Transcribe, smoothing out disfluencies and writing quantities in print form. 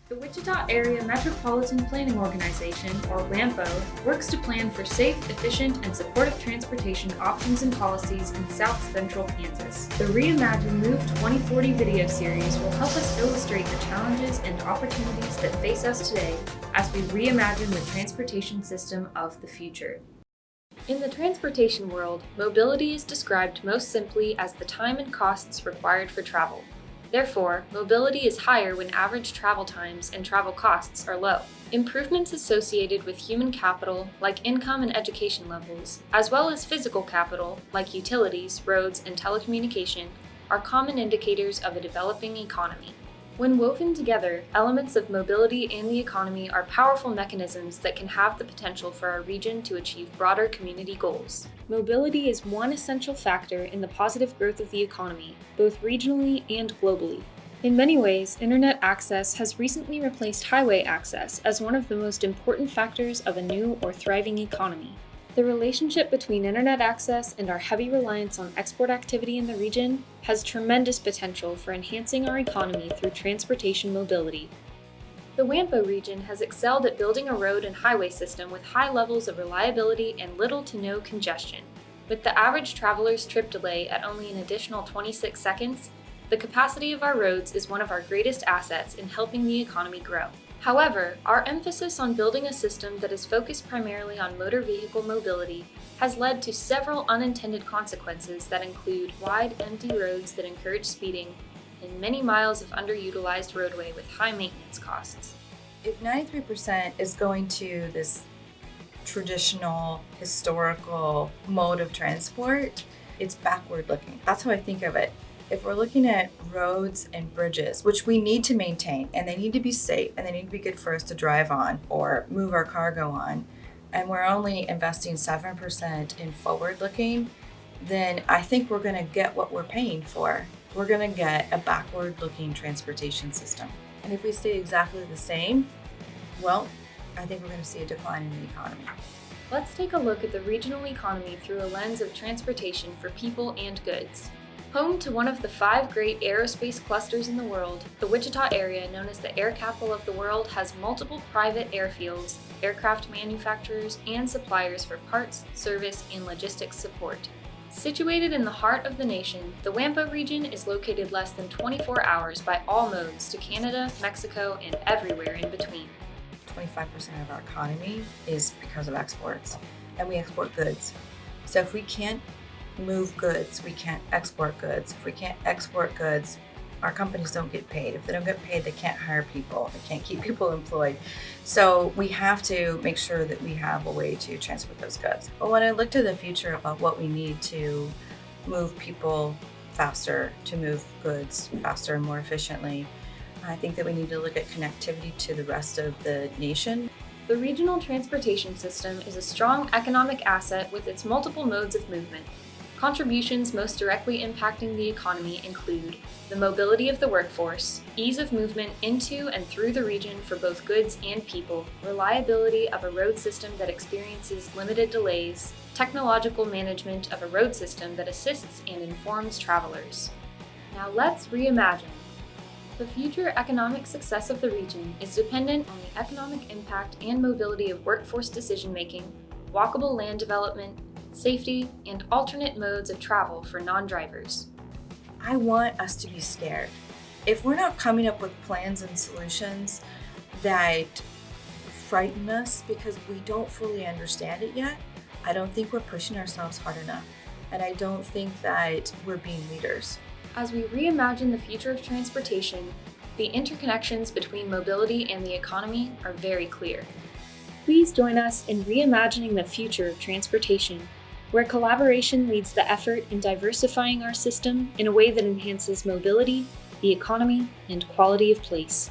The Wichita Area Metropolitan Planning Organization, or WAMPO, works to plan for safe, efficient, and supportive transportation options and policies in South Central Kansas. The Reimagine Move 2040 video series will help us illustrate the challenges and opportunities that face us today as we reimagine the transportation system of the future. In the transportation world, mobility is described most simply as the time and costs required for travel. Therefore, mobility is higher when average travel times and travel costs are low. Improvements associated with human capital, like income and education levels, as well as physical capital, like utilities, roads, and telecommunication, are common indicators of a developing economy. When woven together, elements of mobility and the economy are powerful mechanisms that can have the potential for our region to achieve broader community goals. Mobility is one essential factor in the positive growth of the economy, both regionally and globally. In many ways, internet access has recently replaced highway access as one of the most important factors of a new or thriving economy. The relationship between internet access and our heavy reliance on export activity in the region has tremendous potential for enhancing our economy through transportation mobility. The WAMPO region has excelled at building a road and highway system with high levels of reliability and little to no congestion. With the average traveler's trip delay at only an additional 26 seconds, the capacity of our roads is one of our greatest assets in helping the economy grow. However, our emphasis on building a system that is focused primarily on motor vehicle mobility has led to several unintended consequences that include wide, empty roads that encourage speeding and many miles of underutilized roadway with high maintenance costs. If 93% is going to this traditional, historical mode of transport, it's backward looking. That's how I think of it. If we're looking at roads and bridges, which we need to maintain, and they need to be safe, and they need to be good for us to drive on or move our cargo on, and we're only investing 7% in forward looking, then I think we're gonna get what we're paying for. We're gonna get a backward looking transportation system. And if we stay exactly the same, well, I think we're gonna see a decline in the economy. Let's take a look at the regional economy through a lens of transportation for people and goods. Home to one of the 5 great aerospace clusters in the world, the Wichita area, known as the air capital of the world, has multiple private airfields, aircraft manufacturers, and suppliers for parts, service, and logistics support. Situated in the heart of the nation, the WAMPO region is located less than 24 hours by all modes to Canada, Mexico, and everywhere in between. 25% of our economy is because of exports, and we export goods. So if we can't move goods, we can't export goods. If we can't export goods, our companies don't get paid. If they don't get paid, they can't hire people. They can't keep people employed. So we have to make sure that we have a way to transport those goods. But when I look to the future about what we need to move people faster, to move goods faster and more efficiently, I think that we need to look at connectivity to the rest of the nation. The regional transportation system is a strong economic asset with its multiple modes of movement. Contributions most directly impacting the economy include the mobility of the workforce, ease of movement into and through the region for both goods and people, reliability of a road system that experiences limited delays, technological management of a road system that assists and informs travelers. Now let's reimagine. The future economic success of the region is dependent on the economic impact and mobility of workforce decision-making, walkable land development, safety, and alternate modes of travel for non-drivers. I want us to be scared. If we're not coming up with plans and solutions that frighten us because we don't fully understand it yet, I don't think we're pushing ourselves hard enough. And I don't think that we're being leaders. As we reimagine the future of transportation, the interconnections between mobility and the economy are very clear. Please join us in reimagining the future of transportation, where collaboration leads the effort in diversifying our system in a way that enhances mobility, the economy, and quality of place.